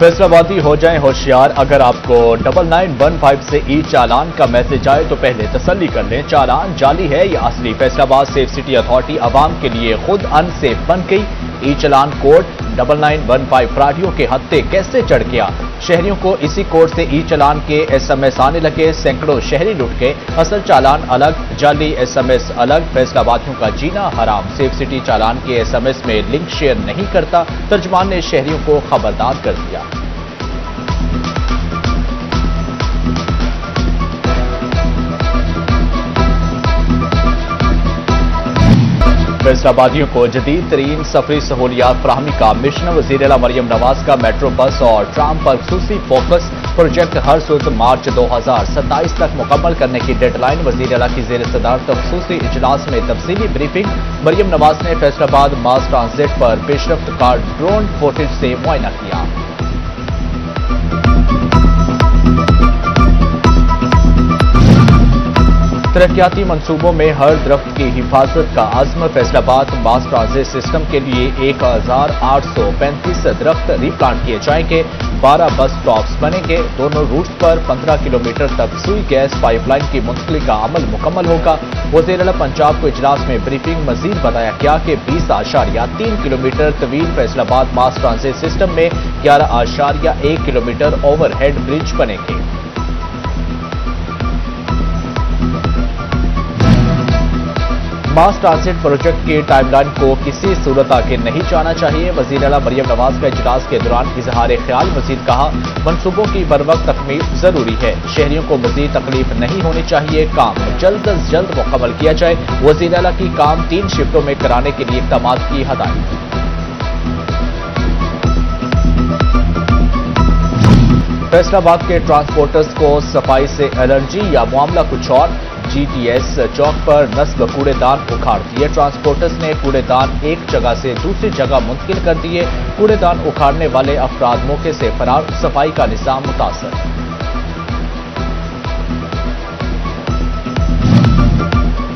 फैसलाबादी हो जाएं होशियार। अगर आपको 9915 से ई चालान का मैसेज आए तो पहले तसल्ली कर लें, चालान जाली है या असली। फैसलाबाद सेफ सिटी अथॉरिटी आवाम के लिए खुद अनसेफ बन गई। ई चालान कोड 9915 अपराधियों के हत्थे कैसे चढ़ गया। शहरियों को इसी कोड से ई चालान के SMS आने लगे। सैकड़ों शहरी लुट गए। असल चालान अलग, जाली SMS अलग। फैसलाबादियों का जीना हराम। सेफ सिटी चालान के SMS में लिंक शेयर नहीं करता। तर्जुमान ने शहरियों को खबरदार कर दिया। फैसलाबादियों को जदीद तरीन सफरी सहूलियात फराहमी का मिशन। वज़ीर-ए-आला मरियम नवाज का मेट्रो बस और ट्राम पर खुसूसी फोकस। प्रोजेक्ट हर सूरत मार्च 2027 तक मुकम्मल करने की डेडलाइन। वज़ीर-ए-आला की ज़ेर सदारत खुसूसी इजलास में तफसीली ब्रीफिंग। मरियम नवाज ने फैसलाबाद मास ट्रांजिट पर पेशरफ्त का ड्रोन फुटेज से मुआयना किया। तरक्याती मंसूबों में हर दरख्त की हिफाजत का आज़म। फैसलाबाद मास ट्रांजिट सिस्टम के लिए 1835 दरख्त रीप्लांट किए जाएंगे। 12 बस स्टॉप्स बनेंगे। दोनों रूट्स पर 15 किलोमीटर तक सुई गैस पाइपलाइन की मुंतकिली का अमल मुकम्मल होगा। वज़ीर-ए-आला पंजाब को इजलास में ब्रीफिंग। मजीद बताया गया कि 20.3 किलोमीटर तवील फैसलाबाद मास ट्रांजिट सिस्टम में 11.1 किलोमीटर ओवरहेड ब्रिज बनेंगे। मास ट्रांजिट प्रोजेक्ट की टाइमलाइन को किसी सूरत आगे नहीं जाना चाहिए। वज़ीर-ए-आला मरियम नवाज का इजलास के दौरान इजहार ख्याल। मजीद कहा, मंसूबों की बरवक्त तकमील जरूरी है। शहरियों को मजीद तकलीफ नहीं होनी चाहिए। काम जल्द अज जल्द मुकम्मल किया जाए। वज़ीर-ए-आला की काम 3 शिफ्टों में कराने के लिए इक़दामात की हदायत। फैसलाबाद के ट्रांसपोर्टर्स को सफाई से एलर्जी या मामला कुछ और। GTS चौक पर नस्ब कूड़ेदान उखाड़ दिए। ट्रांसपोर्टर्स ने कूड़ेदान एक जगह से दूसरी जगह मुंतकिल कर दिए। कूड़ेदान उखाड़ने वाले अफराद मौके से फरार। सफाई का निजाम मुतासर।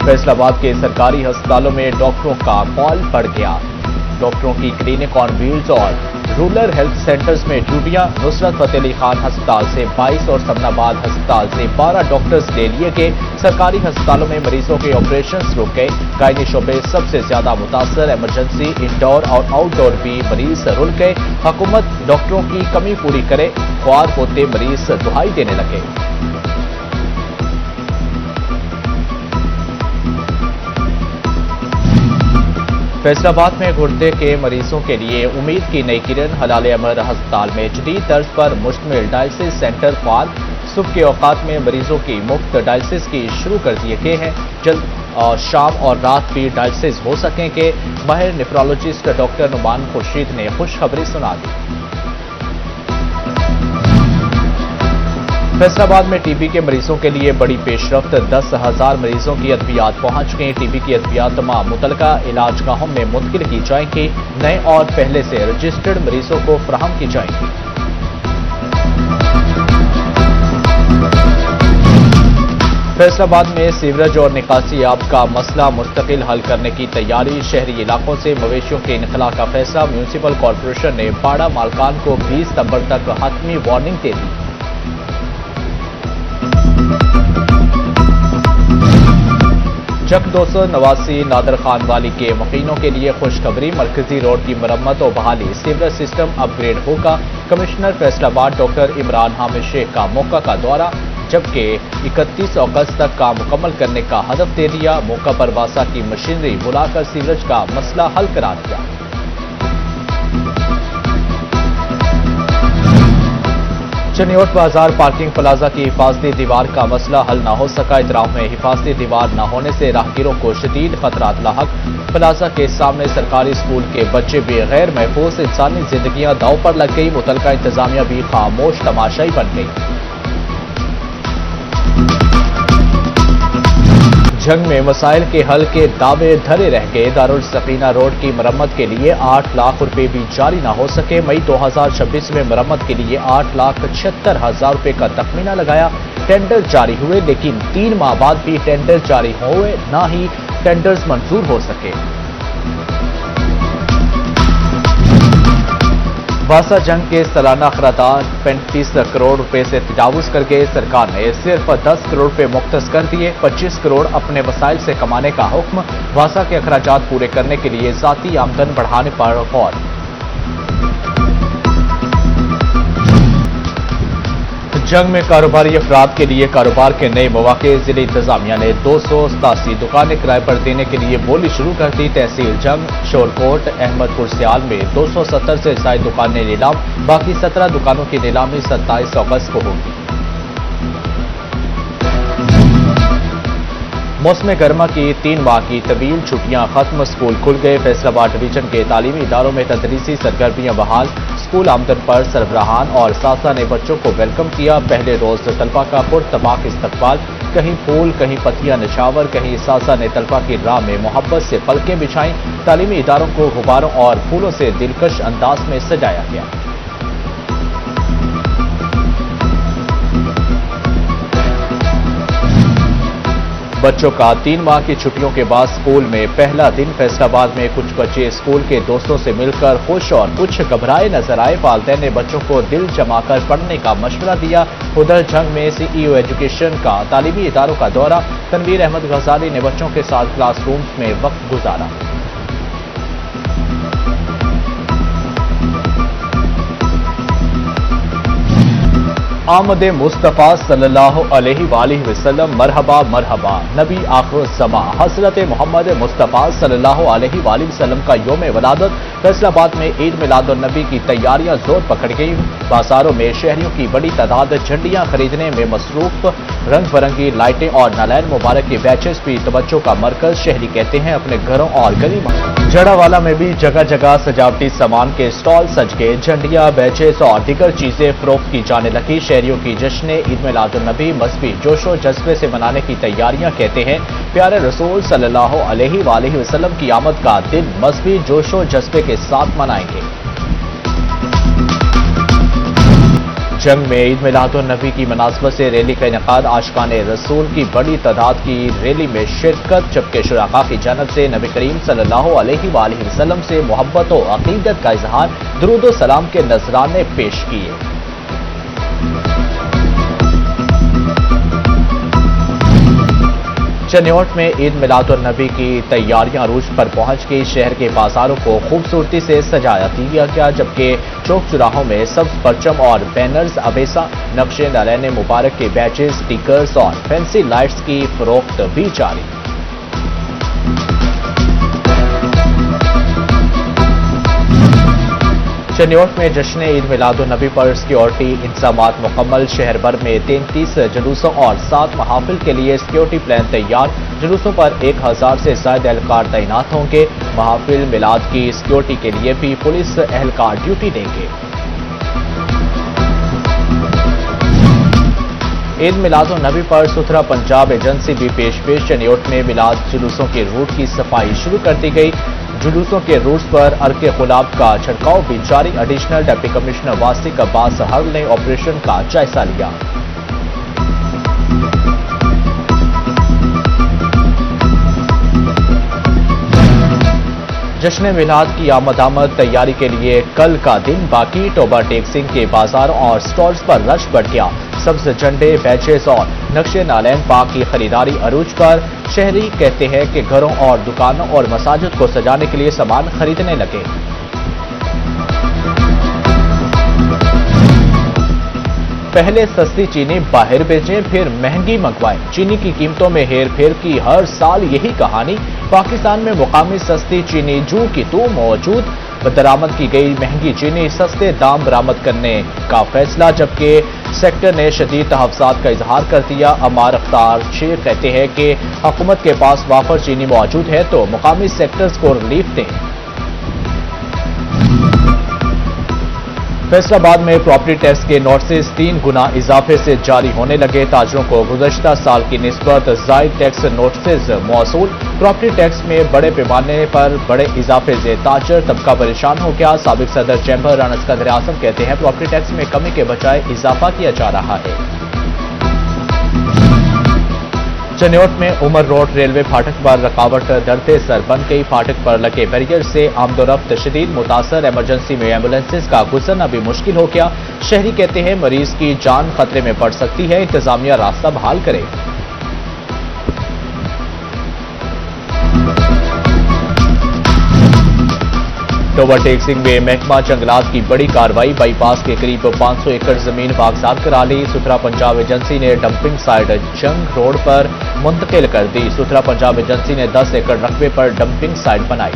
फैसलाबाद के सरकारी अस्पतालों में डॉक्टरों का कॉल बढ़ गया। डॉक्टरों की क्लिनिक ऑन व्हील्स और रूरल हेल्थ सेंटर्स में ड्यूटियां। नुसरत फतेह अली खान अस्पताल से 22 और समनाबाद अस्पताल से 12 डॉक्टर्स ले लिए गए। सरकारी अस्पतालों में मरीजों के ऑपरेशन रुक गए। गायनी शोबे सबसे ज्यादा मुतासर। इमरजेंसी, इंडोर और आउटडोर भी मरीज रुल गए। हुकूमत डॉक्टरों की कमी पूरी करे। ख्वार होते मरीज दुहाई देने लगे। फैसलाबाद में गुर्दे के मरीजों के लिए उम्मीद की नई किरण। हलाल अमर अस्पताल में जदीद तर्ज पर मुश्तमिल डायलिसिस सेंटर फाल। सुबह के औकात में मरीजों की मुफ्त डायलिसिस की शुरू कर दिए गए हैं। जल्द शाम और रात भी डायलिसिस हो सकेंगे। माहिर नेफ्रोलॉजिस्ट डॉक्टर नुमान खुर्शीद ने खुशखबरी सुना दी। फैसलाबाद में टीबी के मरीजों के लिए बड़ी पेशरफ्त। 10,000 मरीजों की अद्वियात पहुंच गई। टीबी की अद्वियात तमाम मुतलका इलाजगाहों में मुंतकिल की जाएंगी। नए और पहले से रजिस्टर्ड मरीजों को फराहम की जाएंगी। फैसलाबाद में सीवरेज और निकासी आब का मसला मुस्तकिल हल करने की तैयारी। शहरी इलाकों से मवेशियों के इनखला का फैसला। म्यूनिसिपल कॉरपोरेशन ने बाड़ा मालकान को 20 सितंबर तक हतमी वार्निंग दे दी। चक 289 नादर खान वाली के मकीनों के लिए खुशखबरी। मरकजी रोड की मरम्मत और बहाली। सीवरेज सिस्टम अपग्रेड होगा। कमिश्नर फैसलाबाद डॉक्टर इमरान हामिद शेख का मौका का दौरा, जबकि 31 अगस्त तक काम मुकम्मल करने का हदफ दे दिया। मौका पर वासा की मशीनरी बुलाकर सीवरेज का मसला हल करा दिया। चनियोट बाजार पार्किंग प्लाजा की हिफाजती दीवार का मसला हल न हो सका। इतराफ में हिफाजती दीवार न होने से राहगीरों को शदीद खतरात लाहक। प्लाजा के सामने सरकारी स्कूल के बच्चे भी गैर महफूज। इंसानी जिंदगियां दांव पर लग गई। मुतलका इंतजामिया भी खामोश तमाशाई बन गई। जंग में मसाइल के हल के दावे धरे रह गए। दारुल सकीना रोड की मरम्मत के लिए 8 लाख रुपए भी जारी न हो सके। मई 2026 में मरम्मत के लिए 8,76,000 रुपए का तखमीना लगाया। टेंडर जारी हुए, लेकिन 3 माह बाद भी टेंडर जारी हुए, ना ही टेंडर्स मंजूर हो सके। वासा जंग के सालाना अखराजात 35 करोड़ रुपए से तजावुज कर गए। सरकार ने सिर्फ 10 करोड़ रुपए मुख्तस कर दिए। 25 करोड़ अपने वसाइल से कमाने का हुक्म। वासा के अखराजात पूरे करने के लिए जाती आमदन बढ़ाने पर गौर। जंग में कारोबारी अफराद के लिए कारोबार के नए मौके। जिले इंतजामिया ने 287 दुकानें किराए पर देने के लिए बोली शुरू कर दी। तहसील जंग, शोरकोट, अहमदपुर सियाल में 270 से ज्यादा दुकानें नीलाम। बाकी 17 दुकानों की नीलामी 27 अगस्त को होगी। मौसम गर्मा की 3 माह की तवील छुट्टियां खत्म। स्कूल खुल गए। फैसलाबाद डिवीजन के तालीमी इदारों में तदरीसी सरगर्मियां बहाल। स्कूल आमदन पर सरबराहान और सासा ने बच्चों को वेलकम किया। पहले रोज तलबा का पुरतबाक इस्तकबाल। कहीं फूल, कहीं पत्तियां निछावर, कहीं सासा ने तलबा की राह में मोहब्बत से पलकें बिछाई। तालीमी इदारों को गुब्बारों और फूलों से दिलकश अंदाज में सजाया गया। बच्चों का 3 माह की छुट्टियों के बाद स्कूल में पहला दिन। फैसलाबाद में कुछ बच्चे स्कूल के दोस्तों से मिलकर खुश और कुछ घबराए नजर आए। वालिदैन ने बच्चों को दिल जमाकर पढ़ने का मशवरा दिया। उधर जंग में सीईओ एजुकेशन का तालीमी इदारों का दौरा। तनवीर अहमद गजाली ने बच्चों के साथ क्लासरूम्स में वक्त गुजारा। आमदे मुस्तफ़ा सल्लल्लाहु अलैहि वसल्लम। मरहबा मरहबा नबी आखिर ज़मा हज़रत मोहम्मद मुस्तफ़ा सल्लल्लाहु अलैहि वसल्लम का यौम वलादत। फैसलाबाद में ईद मिलादुन नबी की तैयारियां जोर पकड़ गई। बाजारों में शहरियों की बड़ी तादाद झंडियां खरीदने में मसरूफ। रंग बिरंगी लाइटें और नालैन मुबारक के बैचेस भी तवज्जो का मरकज। शहरी कहते हैं अपने घरों और गली में। जड़ावाला में भी जगह जगह सजावटी सामान के स्टॉल सज गए। झंडियां, बैचेस और दीगर चीजें फरोख्त की जाने लगी। शहरियों की जश्न ईद मिलादुन नबी मजहबी जोशो जज्बे से मनाने की तैयारियां। कहते हैं प्यारे रसूल सल्लल्लाहु अलैहि वसल्लम की आमद का दिन मजहबी जोशो जज्बे के साथ मनाएंगे। जंग में ईद मिलादुन नबी की मुनासबत से रैली का इनेकाद। आशिकाने रसूल की बड़ी तादाद की रैली में शिरकत। जबकि शुराका की जानब से नबी करीम सल्लल्लाहु अलैहि वसल्लम से मोहब्बत और अकीदत का इजहार, दुरूद व सलाम के नजराने पेश किए। चनियोट में ईद मिलादुन नबी की तैयारियां अरूज पर पहुंच गई। शहर के बाजारों को खूबसूरती से सजाया दिया गया। जबकि चौक चौराहों में सब्ज परचम और बैनर्स, अबेसा, नक्शे नालैन मुबारक के बैचेस, स्टिकर्स और फैंसी लाइट्स की फरोख्त भी जारी। चनियोट में जश्न ईद मिलादुन नबी पर सिक्योरिटी इंतजामात मुकम्मल। शहर भर में 33 जुलूसों और 7 महाफिल के लिए सिक्योरिटी प्लान तैयार। जुलूसों पर 1000 से ज्यादा एहलकार तैनात होंगे। महाफिल मिलाद की सिक्योरिटी के लिए भी पुलिस एहलकार ड्यूटी देंगे। ईद मिलादुन नबी पर सुथरा पंजाब एजेंसी भी पेश। चनियोट में मिलाद जुलूसों के रूट की सफाई शुरू कर दी गई। जुलूसों के रूट्स पर अर्के गुलाब का छिड़काव भी जारी। एडिशनल डिप्टी कमिश्नर वासिक अब्बास हर ने ऑपरेशन का जायजा लिया। जश्न मिलाद की आमद तैयारी के लिए कल का दिन बाकी। टोबा टेक्सिंग के बाजार और स्टॉल्स पर रश बढ़ गया। सब्ज झंडे, बैचेस और नक्शे नालैन पाक की खरीदारी अरूज पर। शहरी कहते हैं कि घरों और दुकानों और मसाजिद को सजाने के लिए सामान खरीदने लगे। पहले सस्ती चीनी बाहर बेचें, फिर महंगी मंगवाएं। चीनी की कीमतों में हेर फेर की हर साल यही कहानी। पाकिस्तान में मुकामी सस्ती चीनी जू की तो मौजूद। बरामद की गई महंगी चीनी सस्ते दाम बरामद करने का फैसला। जबकि सेक्टर ने शदीद तहफ़्ज़ात का इजहार कर दिया। अमार अख्तार शेख कहते हैं कि हुकूमत के पास वाफर चीनी मौजूद है तो मुकामी सेक्टर्स को रिलीफ दें। फैसलाबाद में प्रॉपर्टी टैक्स के नोटिस 3 गुना इजाफे से जारी होने लगे। ताजरों को गुज़श्ता साल की निस्बत ज़ायद टैक्स नोटिस मौसूल। प्रॉपर्टी टैक्स में बड़े पैमाने पर बड़े इजाफे से ताजर तबका परेशान हो गया। साबिक सदर चैम्बर राना सिकंदर आज़म कहते हैं प्रॉपर्टी टैक्स में कमी के बजाय इजाफा किया जा रहा है। चन्योट में उमर रोड रेलवे फाटक पर रकावट डरते सर बन गई। फाटक पर लगे बैरियर से आमदोरफ्त शदीद मुतासर। इमरजेंसी में एम्बुलेंसेज का गुजरना भी मुश्किल हो गया। शहरी कहते हैं मरीज की जान खतरे में पड़ सकती है, इंतजामिया रास्ता बहाल करे। ओवरटेक्सिंग में महकमा जंगलात की बड़ी कार्रवाई। बाईपास के करीब 500 एकड़ जमीन बागजात करा ली। सुथरा पंजाब एजेंसी ने डंपिंग साइट जंग रोड पर मुंतकिल कर दी। सुथरा पंजाब एजेंसी ने 10 एकड़ रकबे पर डंपिंग साइट बनाई।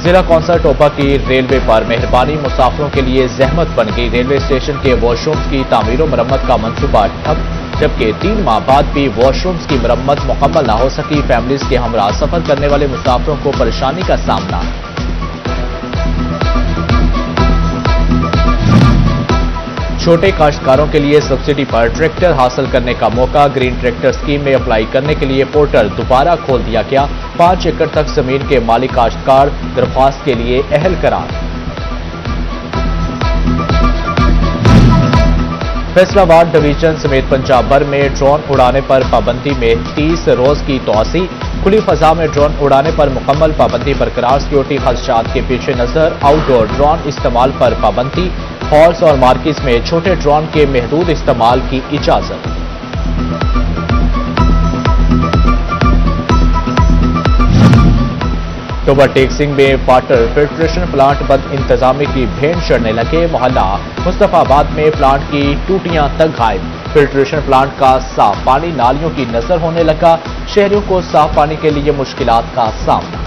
जिला कौंसल टोपा की रेलवे पर मेहरबानी मुसाफिरों के लिए जहमत बन गई। रेलवे स्टेशन के वॉशरूम्स की तामीर और मरम्मत का मंसूबा ठप, जबकि 3 माह बाद भी वॉशरूम्स की मरम्मत मुकम्मल न हो सकी। फैमिलीज के हमरा सफर करने वाले मुसाफिरों को परेशानी का सामना। छोटे काश्तकारों के लिए सब्सिडी पर ट्रैक्टर हासिल करने का मौका। ग्रीन ट्रैक्टर स्कीम में अप्लाई करने के लिए पोर्टल दोबारा खोल दिया गया। 5 एकड़ तक जमीन के मालिक काश्तकार दरख्वास्त के लिए अहल करार। फैसलाबाद डिवीजन समेत पंजाब भर में ड्रोन उड़ाने पर पाबंदी में 30 रोज की तोसी। खुली फजा में ड्रोन उड़ाने पर मुकम्मल पाबंदी बरकरार। सिक्योरिटी खदशात के पेश नजर आउटडोर ड्रोन इस्तेमाल पर पाबंदी। हॉल्स और मार्केट्स में छोटे ड्रोन के महदूद इस्तेमाल की इजाजत। ओवरटेक्सिंग में वाटर फिल्ट्रेशन प्लांट बद इंतजामी की भेंट चढ़ने लगे। मोहल्ला मुस्तफाबाद में प्लांट की टूटियां तक गायब। फिल्ट्रेशन प्लांट का साफ पानी नालियों की नजर होने लगा। शहरियों को साफ पानी के लिए मुश्किलात का सामना।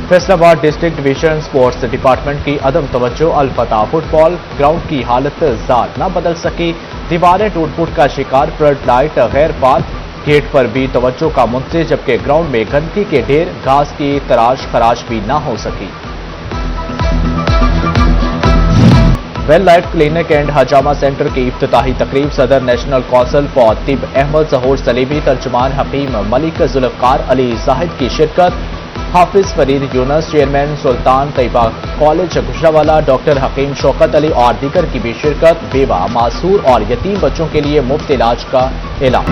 Faisalabad district division sports department की अदम तवज्जो। अल-फतह फुटबॉल ग्राउंड की हालत ज़ात न बदल सकी। दीवारें टूट फूट का शिकार। फ्लड लाइट गैर फाल। गेट पर भी तवज्जो का मुंतज़िर, जबकि ग्राउंड में गंदगी के ढेर। घास की तराश खराश भी न हो सकी। वेल लाइफ क्लिनिक एंड हजामा सेंटर की इफ्तिताही तकरीब। सदर नेशनल कौंसिल फॉर तिब अहमद ज़हूर सलीमी, तर्जुमान हकीम मलिक जुल्फ़कार अली जाहिद की शिरकत। Hafiz Farid Younas, chairman Sultan Tayyaba college Gujranwala, doctor हकीम शौकत अली और दीगर की भी शिरकत। बेवा, मासूर और यतीम बच्चों के लिए मुफ्त इलाज का ऐलान।